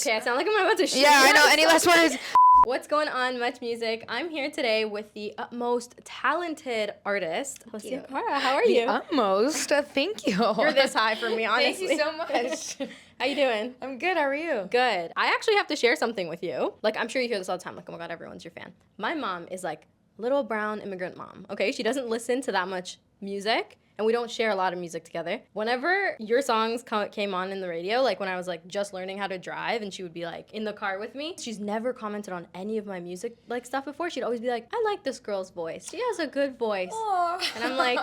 Okay, I sound like I'm about to shoot. Yeah, I know. Any last words? What's going on, MuchMusic? I'm here today with the utmost talented artist, Alessia Cara. How are you? The utmost. Thank you. You're this high for me, honestly. Thank you so much. How you doing? I'm good. How are you? Good. I actually have to share something with you. Like, I'm sure you hear this all the time. Like, oh my God, everyone's your fan. My mom is like little brown immigrant mom, okay? She doesn't listen to that much music, and we don't share a lot of music together. Whenever your songs came on in the radio, like when I was like just learning how to drive and she would be like in the car with me, she's never commented on any of my music like stuff before. She'd always be like, I like this girl's voice. She has a good voice. Aww. And I'm like,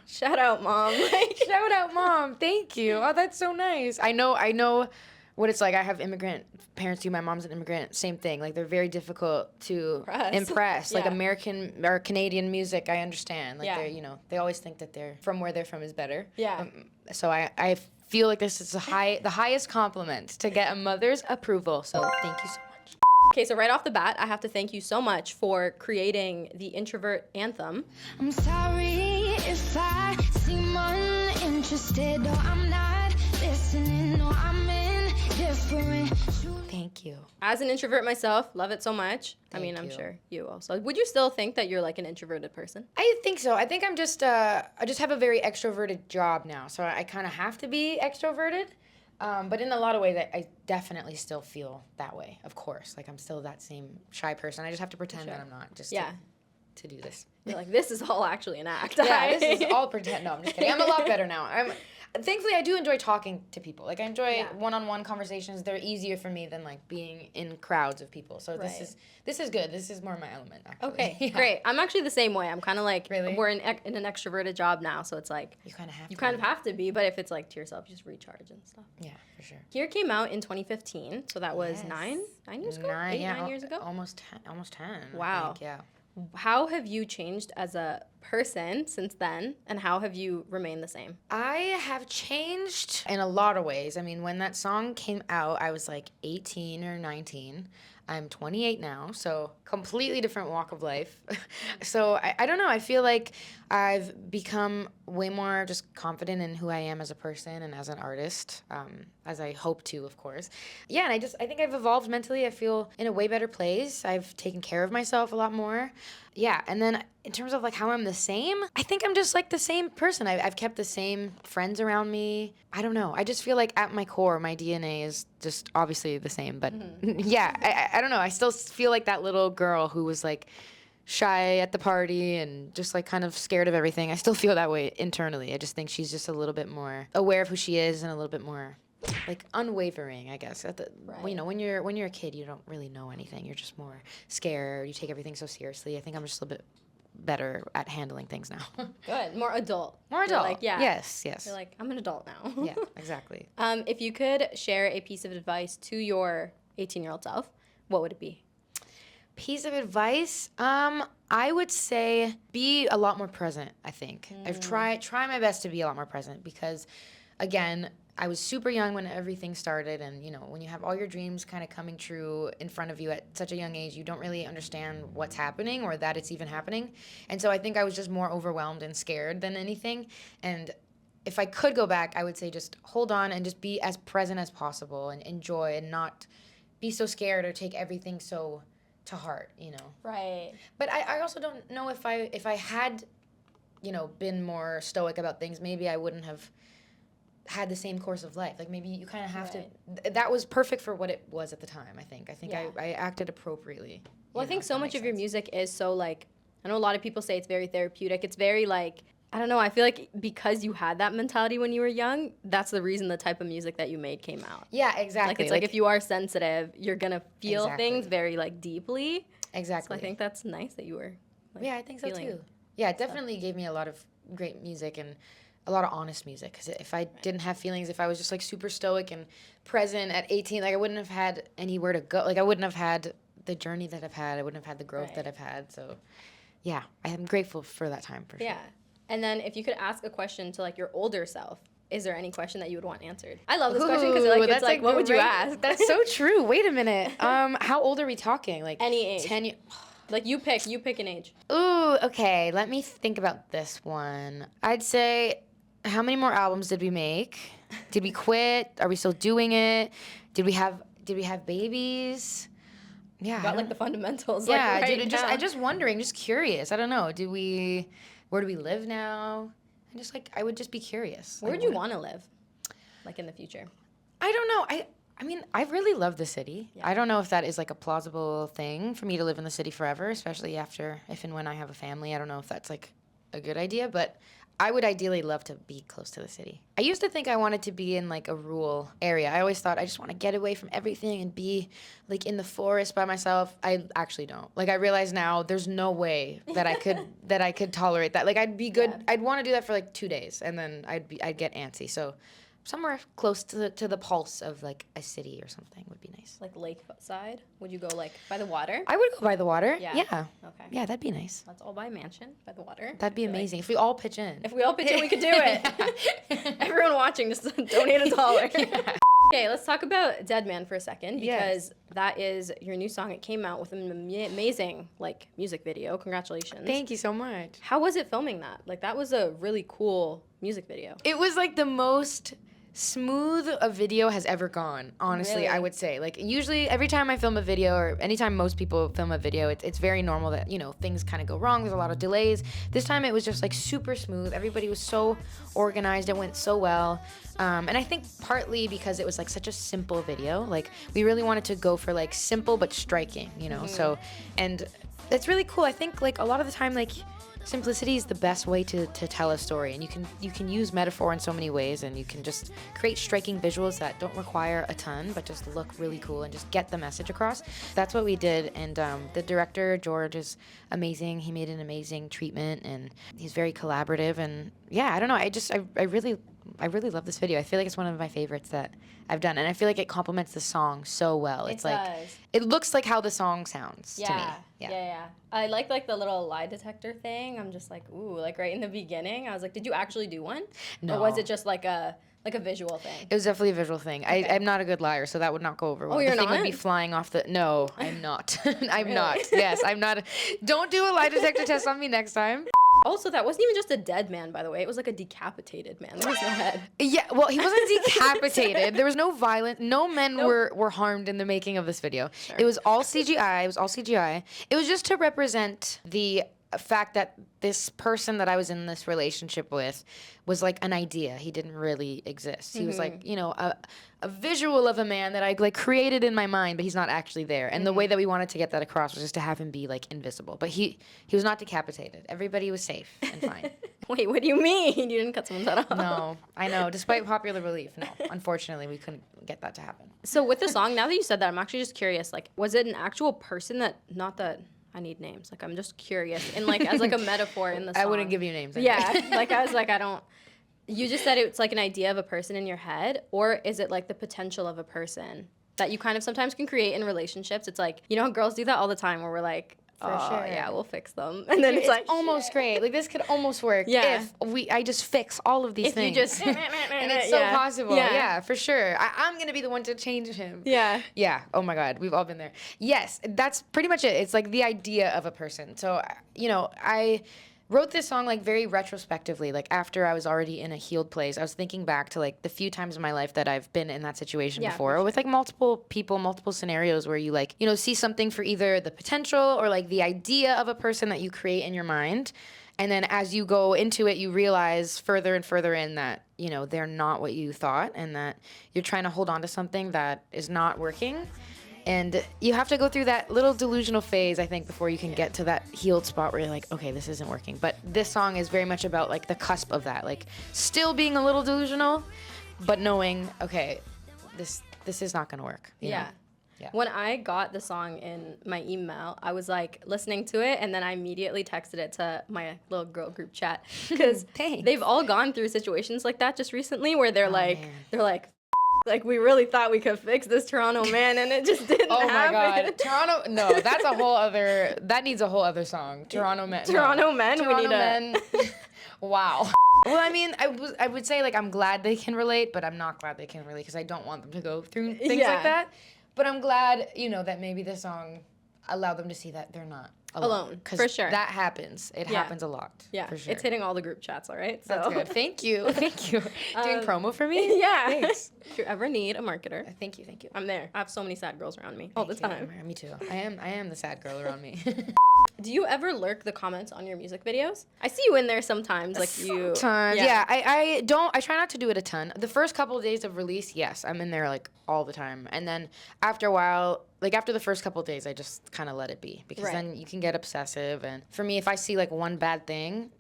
shout out, Mom. Like, shout out, Mom. Thank you. Oh, that's so nice. I know what it's like. I have immigrant parents too. My mom's an immigrant. Same thing. Like, they're very difficult to impress. Like, American or Canadian music, I understand. Like, they're, they always think that they're from where they're from is better. Yeah. So I feel like this is the highest compliment to get a mother's approval. So thank you so much. Okay, so right off the bat, I have to thank you so much for creating the introvert anthem. I'm sorry if I seem uninterested, or I'm not listening, or I'm indifferent. Thank you. As an introvert myself, love it so much. Thank you. I'm sure you also. Would you still think that you're like an introverted person? I think so. I think I'm just, I just have a very extroverted job now, so I kind of have to be extroverted. But in a lot of ways, I definitely still feel that way, of course. Like, I'm still that same shy person. I just have to pretend that I'm not, just to do this. You're like, this is all actually an act. Yeah, this is all pretend. No, I'm just kidding. I'm a lot better now. Thankfully, I do enjoy talking to people. Like, I enjoy one-on-one conversations. They're easier for me than, like, being in crowds of people. So this is good. This is more my element, actually. Okay, great. I'm actually the same way. I'm kind of like, really? We're in an extroverted job now, so it's like, you kind of have to. You kind of have to be, but if it's like to yourself, you just recharge and stuff. Yeah, for sure. Here came out in 2015, so that was 9 years ago? 9 years ago? Almost 10. Wow. I think, yeah. How have you changed as a person since then, and how have you remained the same? I have changed in a lot of ways. I mean, when that song came out, I was like 18 or 19. I'm 28 now, so completely different walk of life. So I don't know. I feel like I've become way more just confident in who I am as a person and as an artist, as I hope to, of course. Yeah, and I think I've evolved mentally. I feel in a way better place. I've taken care of myself a lot more. Yeah, and then in terms of like how I'm the same, I think I'm just like the same person. I've kept the same friends around me. I don't know. I just feel like at my core, my DNA is just obviously the same. But yeah, I don't know. I still feel like that little girl who was like shy at the party and just like kind of scared of everything. I still feel that way internally. I just think she's just a little bit more aware of who she is and a little bit more like unwavering, I guess. When you're a kid, you don't really know anything. You're just more scared. You take everything so seriously. I think I'm just a little bit better at handling things now. Good. More adult. More adult. Like, yeah. Yes. You're like, I'm an adult now. Yeah, exactly. If you could share a piece of advice to your 18-year-old self, what would it be? Piece of advice? I would say be a lot more present, I think. I've try my best to be a lot more present because, again, I was super young when everything started, and when you have all your dreams kind of coming true in front of you at such a young age, you don't really understand what's happening or that it's even happening. And so I think I was just more overwhelmed and scared than anything. And if I could go back, I would say just hold on and just be as present as possible and enjoy and not be so scared or take everything so to heart, Right. But I also don't know if I had, been more stoic about things, maybe I wouldn't have had the same course of life. Like, maybe you kind of have to. That was perfect for what it was at the time, I think. I acted appropriately. Well, I think so much of your music is so, like, I know a lot of people say it's very therapeutic. It's very, like, I don't know, I feel like because you had that mentality when you were young, that's the reason the type of music that you made came out. Yeah, exactly. Like, it's like if you are sensitive, you're going to feel things very, like, deeply. Exactly. So I think that's nice that you were, like, yeah, I think so, too. Yeah, it definitely gave me a lot of great music and a lot of honest music. Because if I didn't have feelings, if I was just, like, super stoic and present at 18, like, I wouldn't have had anywhere to go. Like, I wouldn't have had the journey that I've had. I wouldn't have had the growth that I've had. So, yeah, I am grateful for that time, for sure. Yeah. And then if you could ask a question to, like, your older self, is there any question that you would want answered? I love this question because it's like, what would you ask? That's so true. Wait a minute. How old are we talking? Like any age. 10 years. Like, you pick an age. Ooh, okay. Let me think about this one. I'd say, how many more albums did we make? Did we quit? Are we still doing it? Did we have Did we have babies? Yeah. Got like the fundamentals. Yeah, like, right dude, down. I'm just wondering, just curious. I don't know. Where do we live now? I would just be curious. Where would you want to live, like in the future? I don't know. I mean, I really love the city. Yeah. I don't know if that is like a plausible thing for me to live in the city forever, especially if and when I have a family. I don't know if that's like a good idea, but I would ideally love to be close to the city. I used to think I wanted to be in like a rural area. I always thought I just want to get away from everything and be like in the forest by myself. I actually don't. Like I realize now there's no way that I could tolerate that. Like I'd be good. Yeah. I'd want to do that for like 2 days and then I'd get antsy. So somewhere close to the pulse of like a city or something would be nice. Like lakeside? Would you go like by the water? I would go by the water. Yeah. Yeah. Okay. Yeah, that'd be nice. Let's all buy a mansion by the water. That'd be I feel like amazing if we all pitch in. if we all pitch in, we could do it. Everyone watching, just donate $1. Okay, let's talk about Dead Man for a second because that is your new song. It came out with an amazing like music video. Congratulations. Thank you so much. How was it filming that? Like that was a really cool music video. It was like the most smooth a video has ever gone, honestly. Really? I would say, like, usually every time I film a video or anytime most people film a video, it's very normal that, you know, things kind of go wrong. There's a lot of delays. This time it was just like super smooth. Everybody was so organized. It went so well. And I think partly because it was like such a simple video, like we really wanted to go for like simple but striking, you know. So, and it's really cool. I think like a lot of the time, like simplicity is the best way to tell a story, and you can use metaphor in so many ways, and you can just create striking visuals that don't require a ton but just look really cool and just get the message across. That's what we did, and the director George is amazing. He made an amazing treatment, and he's very collaborative, and yeah, I don't know, I really love this video. I feel like it's one of my favorites that I've done, and I feel like it complements the song so well. It's like does. it looks like how the song sounds to me. Yeah. I like the little lie detector thing. I'm just like, ooh, like right in the beginning, I was like, did you actually do one? No. Or was it just like a visual thing? It was definitely a visual thing. Okay. I'm not a good liar, so that would not go over well. Oh, you're the thing not? would be flying off the. No, I'm not. I'm Really? not. Yes, I'm not. Don't do a lie detector test on me next time. Also, that wasn't even just a dead man, by the way. It was like a decapitated man. There was no head. Yeah, well, he wasn't decapitated. There was no violence. No men were harmed in the making of this video. Sure. It was all CGI. It was just to represent the fact that this person that I was in this relationship with was like an idea. He didn't really exist. He was like, you know, a visual of a man that I like created in my mind, but he's not actually there. And the way that we wanted to get that across was just to have him be like invisible. But he was not decapitated. Everybody was safe and fine. Wait, what do you mean? You didn't cut someone's head off? No, I know. Despite popular belief, no. Unfortunately, we couldn't get that to happen. So with the song, now that you said that, I'm actually just curious. Like, was it an actual person that, not that I need names. Like, I'm just curious. And like, as like a metaphor in the song. I wouldn't give you names. Anyway. Yeah. Like, I was like, you just said it's like an idea of a person in your head, or is it like the potential of a person that you kind of sometimes can create in relationships? It's like, you know how girls do that all the time where we're like, sure. yeah, we'll fix them. And then it's like, almost great. Like, this could almost work if I just fix all of these if things. you just, and it's so possible. Yeah. Yeah, for sure. I'm going to be the one to change him. Yeah. Yeah. Oh my God. We've all been there. Yes. That's pretty much it. It's like the idea of a person. So, you know, I wrote this song like very retrospectively, like after I was already in a healed place. I was thinking back to like the few times in my life that I've been in that situation before, or with like multiple people, multiple scenarios where you like, you know, see something for either the potential or like the idea of a person that you create in your mind. And then as you go into it, you realize further and further in that, you know, they're not what you thought, and that you're trying to hold on to something that is not working. And you have to go through that little delusional phase, I think, before you can get to that healed spot where you're like, okay, this isn't working. But this song is very much about like the cusp of that, like still being a little delusional, but knowing, okay, this is not gonna work. You know? Yeah. When I got the song in my email, I was like listening to it, and then I immediately texted it to my little girl group chat because they've all gone through situations like that just recently where they're like, we really thought we could fix this Toronto man, and it just didn't happen. Oh my God, Toronto! No, that's a whole other. That needs a whole other song. Toronto men. Toronto men. Toronto men. Wow. Well, I mean, I would say like I'm glad they can relate, but I'm not glad they can relate because I don't want them to go through things like that. But I'm glad, you know, that maybe the song allowed them to see that they're not. Alone, 'Cause for sure. that happens. It Yeah. happens a lot. Yeah, for sure. it's hitting all the group chats, all right? So. That's good. Thank you. Thank you. Doing promo for me? Yeah. Thanks. If you ever need a marketer, Thank you. Thank you. I'm there. I have so many sad girls around me all the Thank you. time. Me too. I am the sad girl around me. Do you ever lurk the comments on your music videos? I see you in there sometimes, like you. Sometimes, yeah. I don't. I try not to do it a ton. The first couple of days of release, yes, I'm in there like all the time, and then after a while, like after the first couple of days, I just kind of let it be because Right. then you can get obsessive. And for me, if I see like one bad thing,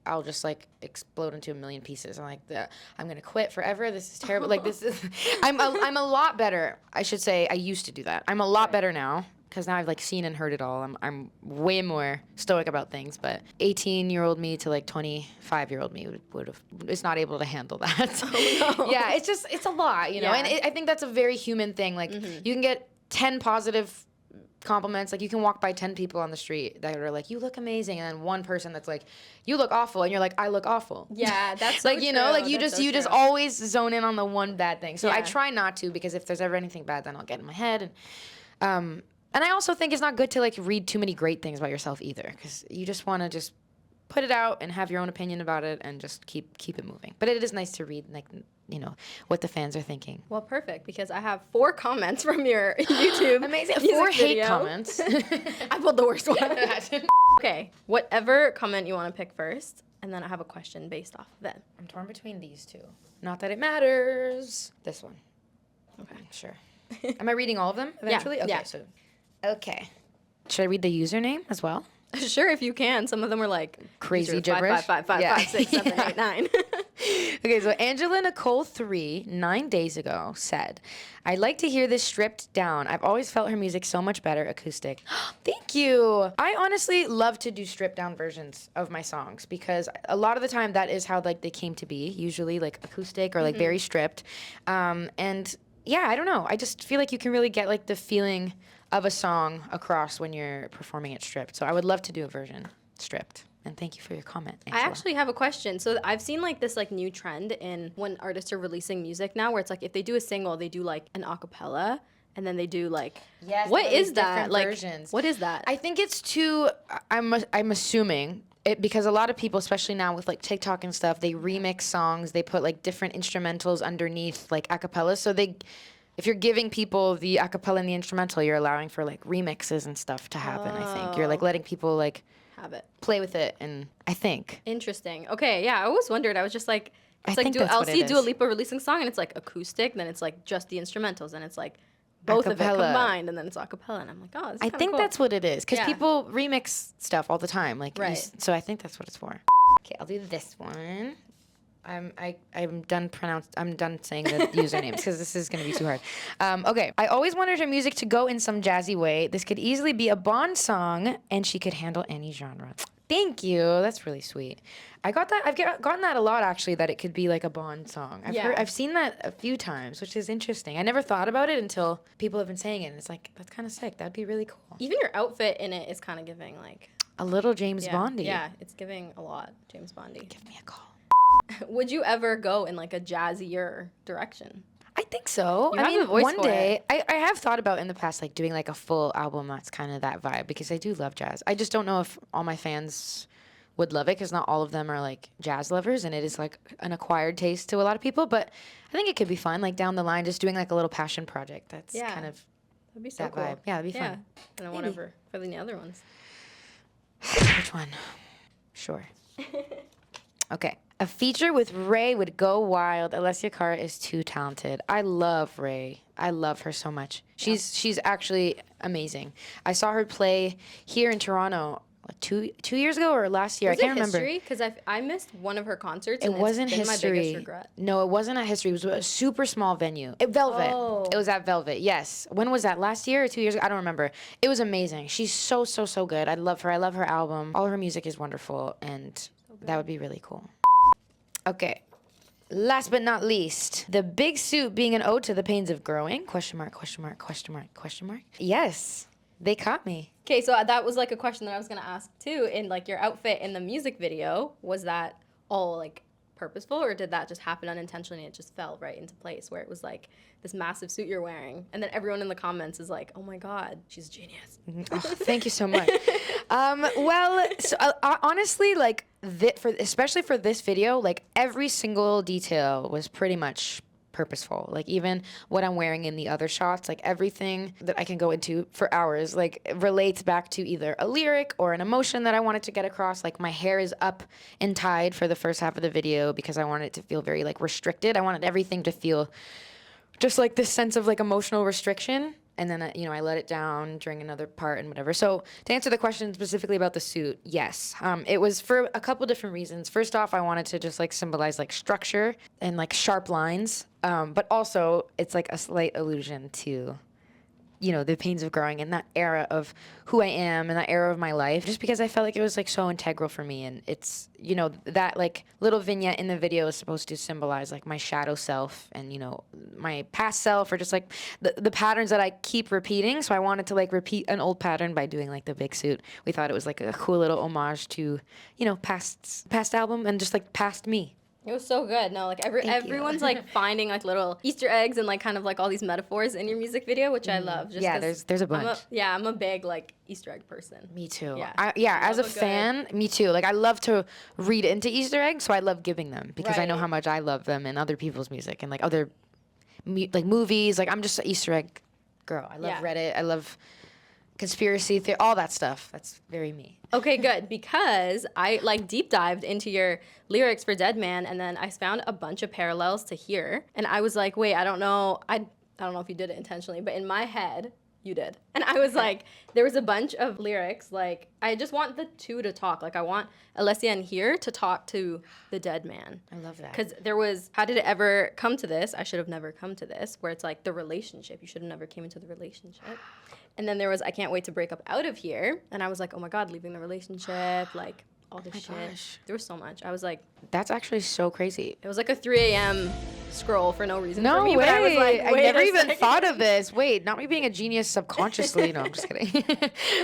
I'll just like explode into a million pieces. I'm like, I'm gonna quit forever. This is terrible. Like this is. I'm a lot better. I should say I used to do that. I'm a lot better now. Because now I've like seen and heard it all. I'm way more stoic about things. But 18-year-old me to like 25-year-old me would have is not able to handle that. Oh, no. Yeah, it's a lot, you know. Yeah. And I think that's a very human thing. Like you can get 10 positive compliments. Like you can walk by 10 people on the street that are like, you look amazing, and then one person that's like, you look awful, and you're like, I look awful. Yeah, that's so like you know, like true. you That's just so true. always zone in on the one bad thing. So I Yeah. try not to, because if there's ever anything bad, then I'll get in my head. And I also think it's not good to like read too many great things about yourself either, because you just want to just put it out and have your own opinion about it and just keep it moving. But it is nice to read, like, you know, what the fans are thinking. Well, perfect, because I have 4 comments from your YouTube. Amazing. music 4 hate video. comments. I pulled the worst one. Okay, whatever comment you want to pick first, and then I have a question based off of that. I'm torn between these two. Not that it matters. This one. Okay. Sure. Am I reading all of them eventually? Yeah, Okay, yeah. so. Okay. Should I read the username as well? Sure, if you can. Some of them were like Crazy user gibberish? 555555678 Okay, so Angela Nicole 3, 9 days ago, said, I'd like to hear this stripped down. I've always felt her music so much better acoustic. Thank you. I honestly love to do stripped down versions of my songs, because a lot of the time that is how like they came to be, usually like acoustic or like very stripped. And yeah, I don't know. I just feel like you can really get like the feeling of a song across when you're performing it stripped. So I would love to do a version stripped. And thank you for your comment, Angela. I actually have a question. So I've seen like this like new trend in when artists are releasing music now, where it's like if they do a single, they do like an acapella, and then they do like what all these is that? different Like versions. what is that? I think it's too. I'm assuming it, because a lot of people, especially now with like TikTok and stuff, they remix songs. They put like different instrumentals underneath like acapellas. So if you're giving people the acapella and the instrumental, you're allowing for like remixes and stuff to happen. I think you're like letting people like have it. play with it, and I think. Interesting. Okay, yeah, I always wondered. I was just like, I it's like think do that's I'll what see it Dua is. Lipa releasing a song and it's like acoustic, then it's like just the instrumentals, and it's like both of it Acapella. combined, and then it's acapella, and I'm like, oh, this is I kinda think cool. that's what it is, because Yeah. people remix stuff all the time. Like, Right. so I think that's what it's for. Okay, I'll do this one. I'm done saying the usernames, because this is gonna be too hard. Okay, I always wanted her music to go in some jazzy way. This could easily be a Bond song, and she could handle any genre. Thank you. That's really sweet. I got that. I've gotten that a lot, actually, that it could be like a Bond song. I've seen that a few times, which is interesting. I never thought about it until people have been saying it, and it's like, that's kind of sick. That'd be really cool. Even your outfit in it is kind of giving like A little James Bondy. Yeah, it's giving a lot James Bondy. Give me a call. Would you ever go in like a jazzier direction? I think so. You I have mean, the voice one for day, I have thought about in the past, like doing like a full album that's kind of that vibe, because I do love jazz. I just don't know if all my fans would love it, because not all of them are like jazz lovers, and it is like an acquired taste to a lot of people. But I think it could be fun, like down the line, just doing like a little passion project. That's Yeah. kind of That'd be so that cool. vibe. Yeah, that'd be fun. And then whatever for the other ones. Which one? Sure. Okay. A feature with Ray would go wild. Alessia Cara is too talented. I love Ray. I love her so much. She's actually amazing. I saw her play here in Toronto like, two years ago or last year. Was I can't it remember. History? Because I missed one of her concerts. It And wasn't it's been History. my biggest regret. No, it wasn't at History. It was a super small venue. Velvet. Oh. It was at Velvet. Yes. When was that? Last year or 2 years ago? I don't remember. It was amazing. She's so good. I love her. I love her album. All her music is wonderful, and that would be really cool. Okay. Last but not least, the big suit being an ode to the pains of growing? Question mark, question mark, question mark, question mark. Yes. They caught me. Okay, so that was like a question that I was gonna ask too. In like your outfit in the music video, was that all like purposeful, or did that just happen unintentionally and it just fell right into place where it was like this massive suit you're wearing, and then everyone in the comments is like, oh my god, she's a genius. Oh, thank you so much. Well, so, honestly, like especially for this video, like every single detail was pretty much purposeful. Like even what I'm wearing in the other shots, like everything that I can go into for hours, like relates back to either a lyric or an emotion that I wanted to get across. Like my hair is up and tied for the first half of the video because I wanted it to feel very like restricted. I wanted everything to feel just like this sense of like emotional restriction. And then, I let it down during another part and whatever. So to answer the question specifically about the suit, yes. It was for a couple different reasons. First off, I wanted to just like symbolize like structure and like sharp lines. But also it's like a slight allusion to, the pains of growing in that era of who I am and that era of my life, just because I felt like it was like so integral for me. And it's, that like little vignette in the video is supposed to symbolize like my shadow self and, my past self, or just like the patterns that I keep repeating. So I wanted to like repeat an old pattern by doing like the big suit. We thought it was like a cool little homage to, past album and just like past me. It was so good. No, like everyone's like finding like little Easter eggs and like kind of like all these metaphors in your music video, which I love. Just yeah, there's a bunch. I'm a big like Easter egg person. Me too. Yeah, as a fan, me too. Like I love to read into Easter eggs, so I love giving them because I know how much I love them in other people's music and like other like movies. Like I'm just an Easter egg girl. I love Reddit. I love conspiracy theory, all that stuff. That's very me. Okay, good, because I like deep dived into your lyrics for Dead Man, and then I found a bunch of parallels to here, and I was like, wait, I don't know if you did it intentionally, but in my head, you did. And I was like, there was a bunch of lyrics, like, I just want the two to talk. Like, I want Alessia and here to talk to the dead man. I love that. Because there was, how did it ever come to this? I should have never come to this, where it's like the relationship. You should have never came into the relationship. And then there was, I can't wait to break up out of here. And I was like, oh my God, leaving the relationship, like all this shit. Gosh. There was so much. I was like, that's actually so crazy. it was like a 3 a.m. scroll for no reason No for me. way. But I was like, I wait never a even second. thought of this. Wait, not me being a genius subconsciously. No, I'm just kidding.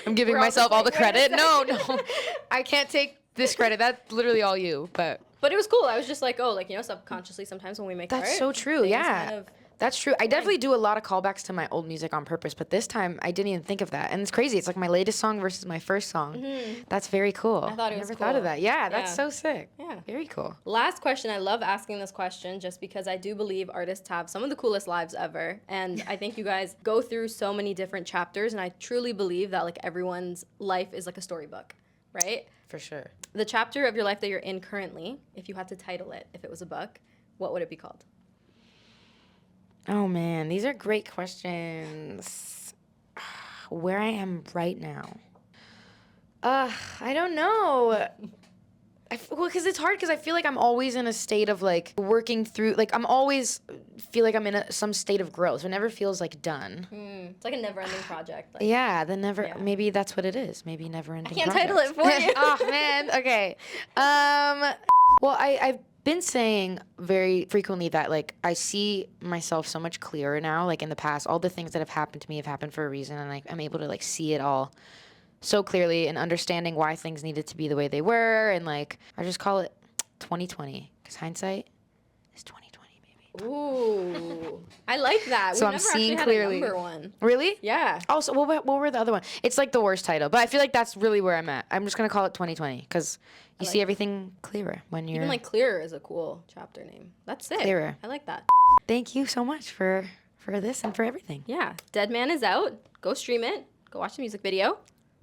I'm giving We're all myself just all the like, wait a credit. No. I can't take this credit. That's literally all you. But But it was cool. I was just like, oh, like, subconsciously sometimes when we make that's art, so true. things Yeah. kind of- That's true. I definitely do a lot of callbacks to my old music on purpose, but this time I didn't even think of that. And it's crazy. It's like my latest song versus my first song. That's very cool. I thought it was never thought of cool. that. Yeah, that's Yeah. so sick. Yeah. Very cool. Last question. I love asking this question just because I do believe artists have some of the coolest lives ever. And I think you guys go through so many different chapters. And I truly believe that like everyone's life is like a storybook, right? For sure. The chapter of your life that you're in currently, if you had to title it, if it was a book, what would it be called? Oh man, these are great questions. Where I am right now. I don't know. Well, because it's hard because I feel like I'm always in a state of like working through, like I'm always feel like I'm in some state of growth. It never feels like done. It's like a never-ending project. Like, Yeah, the never, Yeah. maybe that's what it is. Maybe never ending. I can't title it for you. Oh man, okay. Well, I've been saying very frequently that like I see myself so much clearer now. Like in the past, all the things that have happened to me have happened for a reason, and like I'm able to like see it all so clearly and understanding why things needed to be the way they were. And like I just call it 2020 because hindsight is 2020, baby. Ooh, I like that. So We've I'm never seeing actually clearly. had a number one. Really? Yeah. Also, what were the other one? It's like the worst title, but I feel like that's really where I'm at. I'm just gonna call it 2020 because you see everything clearer when you're. Even like Clearer is a cool chapter name. That's sick. Clearer. I like that. Thank you so much for this and for everything. Yeah. Dead Man is out. Go stream it. Go watch the music video.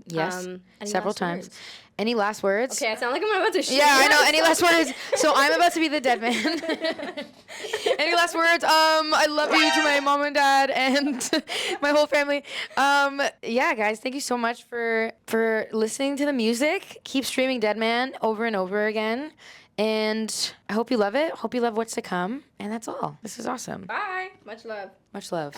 Yes, Any several last times. words? Any last words? Okay, I sound like I'm about to shoot. Yeah, I you. know. Any last words? So I'm about to be the dead man. Any last words? I love you to my mom and dad and my whole family. Yeah, guys, thank you so much for listening to the music. Keep streaming Dead Man over and over again. And I hope you love it. Hope you love what's to come. And that's all. This is awesome. Bye. Much love. Much love.